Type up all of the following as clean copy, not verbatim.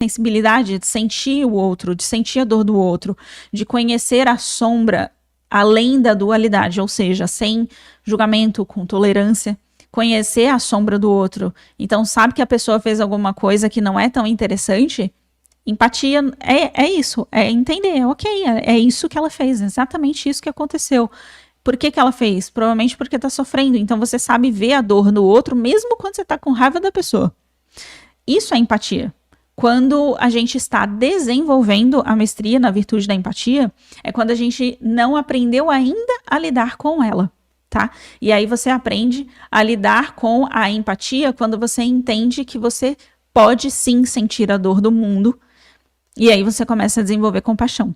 sensibilidade de sentir o outro, de sentir a dor do outro, de conhecer a sombra além da dualidade, ou seja, sem julgamento, com tolerância, conhecer a sombra do outro. Então, sabe que a pessoa fez alguma coisa que não é tão interessante? Empatia é isso, é entender, ok, é isso que ela fez, exatamente isso que aconteceu. Por que ela fez? Provavelmente porque tá sofrendo, então você sabe ver a dor do outro, mesmo quando você tá com raiva da pessoa. Isso é empatia. Quando a gente está desenvolvendo a mestria na virtude da empatia, é quando a gente não aprendeu ainda a lidar com ela, tá? E aí você aprende a lidar com a empatia quando você entende que você pode sim sentir a dor do mundo, e aí você começa a desenvolver compaixão.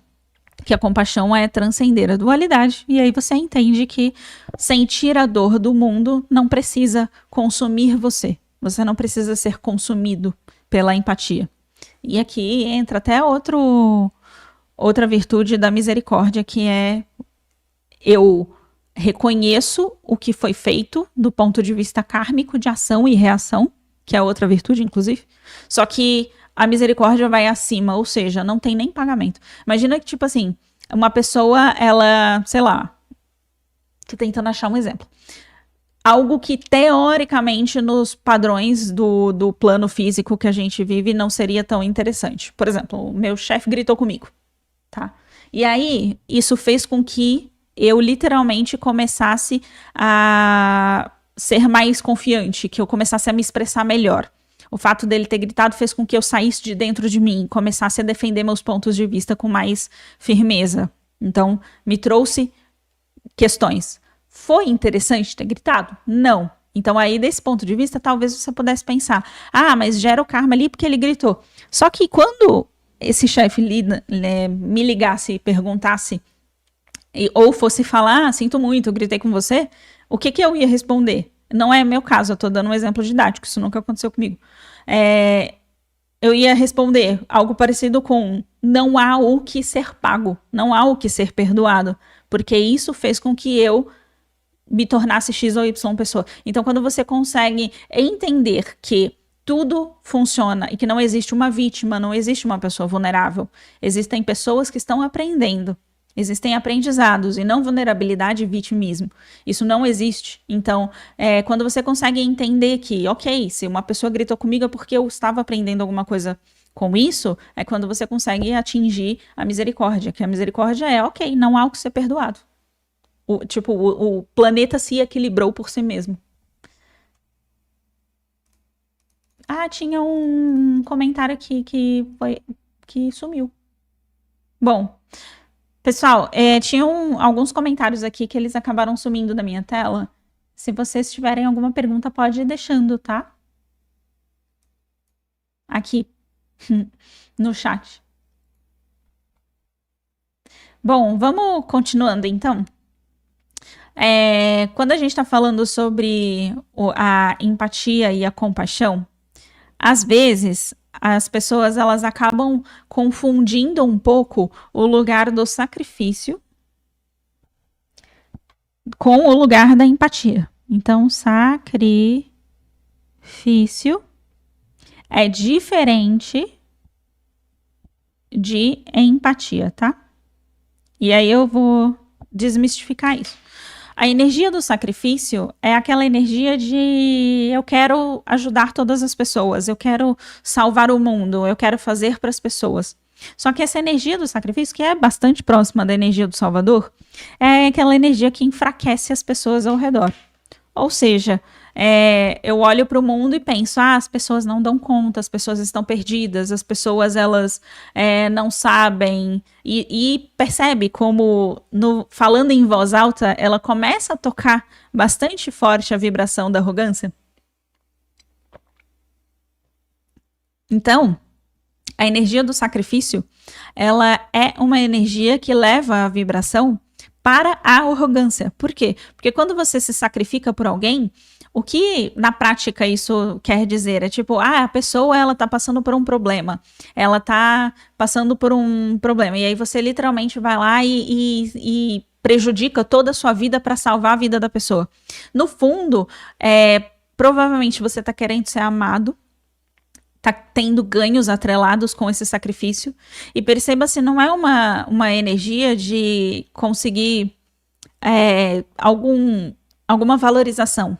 Que a compaixão é transcender a dualidade, e aí você entende que sentir a dor do mundo não precisa consumir você. Você não precisa ser consumido pela empatia. E aqui entra até outra virtude da misericórdia, que é eu reconheço o que foi feito do ponto de vista kármico de ação e reação, que é outra virtude, inclusive. Só que a misericórdia vai acima, ou seja, não tem nem pagamento. Imagina que, tipo assim, uma pessoa, ela, sei lá, tô tentando achar um exemplo. Algo que, teoricamente, nos padrões do plano físico que a gente vive, não seria tão interessante. Por exemplo, o meu chefe gritou comigo, tá? E aí, isso fez com que eu, literalmente, começasse a ser mais confiante, que eu começasse a me expressar melhor. O fato dele ter gritado fez com que eu saísse de dentro de mim, começasse a defender meus pontos de vista com mais firmeza. Então, me trouxe questões. Foi interessante ter gritado? Não. Então, aí, desse ponto de vista, talvez você pudesse pensar, mas gera o karma ali porque ele gritou. Só que quando esse chefe me ligasse e perguntasse, ou fosse falar, sinto muito, eu gritei com você, o que eu ia responder? Não é meu caso, eu tô dando um exemplo didático, isso nunca aconteceu comigo. Eu ia responder algo parecido com, não há o que ser pago, não há o que ser perdoado, porque isso fez com que eu me tornasse X ou Y pessoa. Então, quando você consegue entender que tudo funciona e que não existe uma vítima, não existe uma pessoa vulnerável, existem pessoas que estão aprendendo, existem aprendizados e não vulnerabilidade e vitimismo. Isso não existe. Então, quando você consegue entender que, ok, se uma pessoa gritou comigo é porque eu estava aprendendo alguma coisa com isso, é quando você consegue atingir a misericórdia, que a misericórdia é, ok, não há o que ser perdoado. O planeta se equilibrou por si mesmo. Tinha um comentário aqui que sumiu. Bom, pessoal, tinham alguns comentários aqui que eles acabaram sumindo da minha tela. Se vocês tiverem alguma pergunta, pode ir deixando, tá? Aqui, no chat. Bom, vamos continuando então. Quando a gente está falando sobre a empatia e a compaixão, às vezes as pessoas elas acabam confundindo um pouco o lugar do sacrifício com o lugar da empatia. Então, sacrifício é diferente de empatia, tá? E aí eu vou desmistificar isso. A energia do sacrifício é aquela energia de eu quero ajudar todas as pessoas, eu quero salvar o mundo, eu quero fazer para as pessoas. Só que essa energia do sacrifício, que é bastante próxima da energia do Salvador, é aquela energia que enfraquece as pessoas ao redor. Ou seja, eu olho para o mundo e penso, as pessoas não dão conta, as pessoas estão perdidas, as pessoas elas não sabem, e percebe como, falando em voz alta, ela começa a tocar bastante forte a vibração da arrogância. Então, a energia do sacrifício, ela é uma energia que leva a vibração para a arrogância. Por quê? Porque quando você se sacrifica por alguém, o que na prática isso quer dizer? É tipo, a pessoa ela tá passando por um problema, ela tá passando por um problema, e aí você literalmente vai lá e prejudica toda a sua vida para salvar a vida da pessoa. No fundo, provavelmente você tá querendo ser amado, tá tendo ganhos atrelados com esse sacrifício. E perceba se não é uma energia de conseguir alguma valorização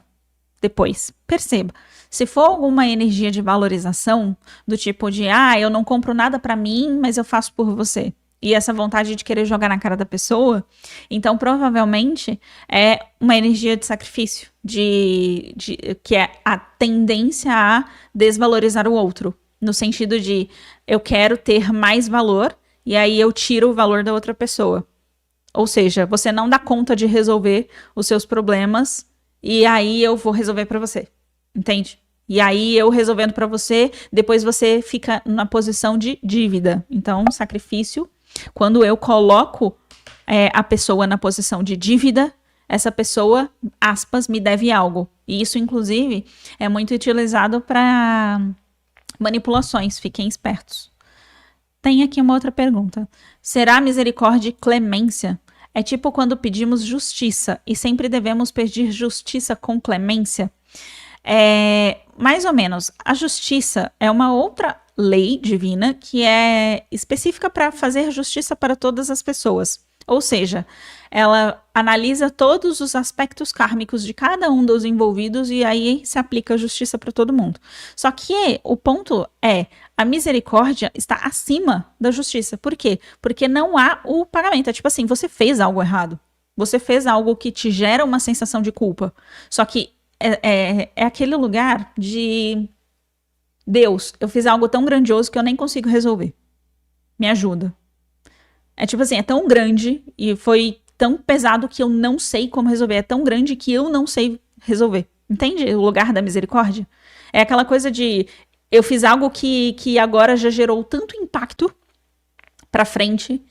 depois. Perceba. Se for alguma energia de valorização, do tipo de, eu não compro nada pra mim, mas eu faço por você. E essa vontade de querer jogar na cara da pessoa, então provavelmente é uma energia de sacrifício, que é a tendência a desvalorizar o outro. No sentido de, eu quero ter mais valor, e aí eu tiro o valor da outra pessoa. Ou seja, você não dá conta de resolver os seus problemas, e aí eu vou resolver pra você. Entende? E aí eu resolvendo pra você, depois você fica na posição de dívida. Então, sacrifício. Quando eu coloco a pessoa na posição de dívida, essa pessoa, aspas, me deve algo. E isso, inclusive, é muito utilizado para manipulações. Fiquem espertos. Tem aqui uma outra pergunta. Será misericórdia e clemência? É tipo quando pedimos justiça e sempre devemos pedir justiça com clemência? Mais ou menos. A justiça é uma outra lei divina que é específica para fazer justiça para todas as pessoas. Ou seja, ela analisa todos os aspectos kármicos de cada um dos envolvidos e aí se aplica a justiça para todo mundo. Só que o ponto é, a misericórdia está acima da justiça. Por quê? Porque não há o pagamento. É tipo assim, você fez algo errado. Você fez algo que te gera uma sensação de culpa. Só que é aquele lugar de Deus, eu fiz algo tão grandioso que eu nem consigo resolver. Me ajuda. É tipo assim, é tão grande e foi tão pesado que eu não sei como resolver. É tão grande que eu não sei resolver. Entende o lugar da misericórdia? É aquela coisa de eu fiz algo que agora já gerou tanto impacto pra frente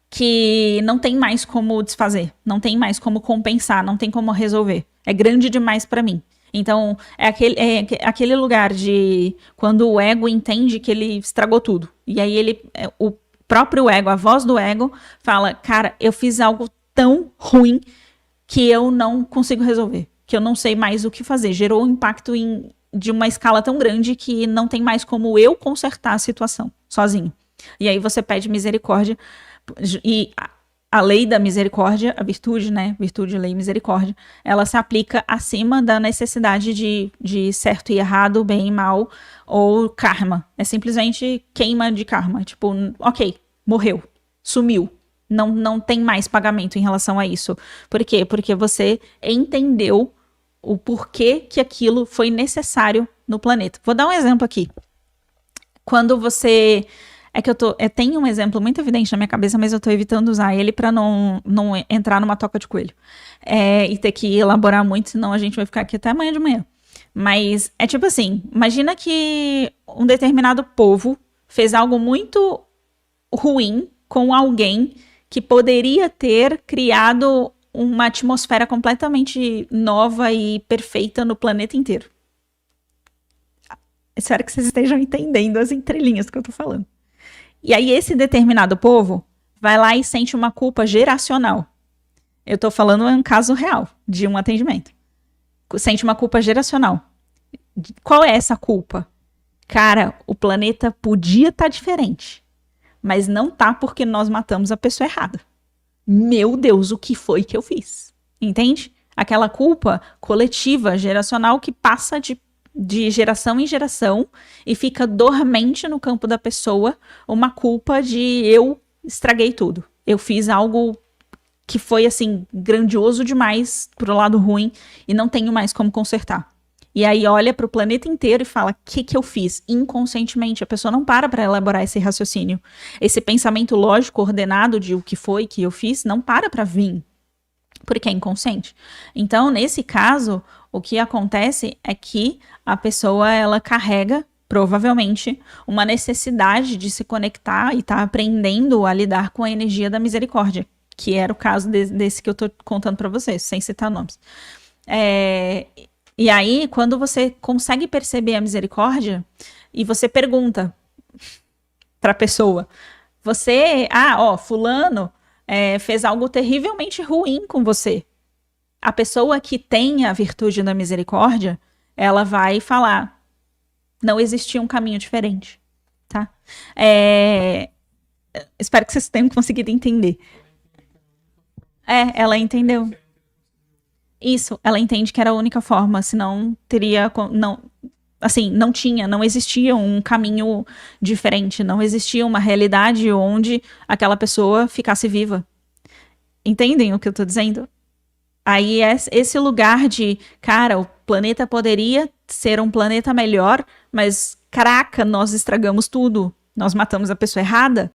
que não tem mais como desfazer. Não tem mais como compensar. Não tem como resolver. É grande demais pra mim. Então, é aquele lugar de quando o ego entende que ele estragou tudo. E aí o próprio ego, a voz do ego, fala, cara, eu fiz algo tão ruim que eu não consigo resolver. Que eu não sei mais o que fazer. Gerou um impacto de uma escala tão grande que não tem mais como eu consertar a situação sozinho. E aí você pede misericórdia. E a lei da misericórdia, a virtude, né? Virtude, lei e misericórdia, ela se aplica acima da necessidade de certo e errado, bem e mal, ou karma. É simplesmente queima de karma. Tipo, ok, morreu, sumiu. Não tem mais pagamento em relação a isso. Por quê? Porque você entendeu o porquê que aquilo foi necessário no planeta. Vou dar um exemplo aqui. Quando você... tenho um exemplo muito evidente na minha cabeça, mas eu tô evitando usar ele pra não entrar numa toca de coelho. E ter que elaborar muito, senão a gente vai ficar aqui até amanhã de manhã. Mas é tipo assim, imagina que um determinado povo fez algo muito ruim com alguém que poderia ter criado uma atmosfera completamente nova e perfeita no planeta inteiro. Espero que vocês estejam entendendo as entrelinhas que eu tô falando. E aí esse determinado povo vai lá e sente uma culpa geracional. Eu tô falando um caso real de um atendimento. Sente uma culpa geracional. Qual é essa culpa? Cara, o planeta podia estar diferente, mas não tá porque nós matamos a pessoa errada. Meu Deus, o que foi que eu fiz? Entende? Aquela culpa coletiva, geracional, que passa de geração em geração e fica dormente no campo da pessoa uma culpa de eu estraguei tudo. Eu fiz algo que foi, assim, grandioso demais pro lado ruim e não tenho mais como consertar. E aí olha pro planeta inteiro e fala, o que eu fiz? Inconscientemente, a pessoa não para elaborar esse raciocínio. Esse pensamento lógico, ordenado de o que foi que eu fiz, não para vir. Porque é inconsciente. Então, nesse caso, o que acontece é que a pessoa, ela carrega, provavelmente, uma necessidade de se conectar e tá aprendendo a lidar com a energia da misericórdia, que era o caso desse que eu tô contando pra vocês, sem citar nomes. E aí, quando você consegue perceber a misericórdia, e você pergunta pra pessoa, fulano fez algo terrivelmente ruim com você. A pessoa que tem a virtude da misericórdia, ela vai falar, Não existia um caminho diferente, tá? Espero que vocês tenham conseguido entender. Ela entendeu. Isso, ela entende que era a única forma, senão teria, não, assim, não existia um caminho diferente, não existia uma realidade onde aquela pessoa ficasse viva. Entendem o que eu tô dizendo? Aí é esse lugar de, cara, o planeta poderia ser um planeta melhor, mas caraca, nós estragamos tudo. Nós matamos a pessoa errada.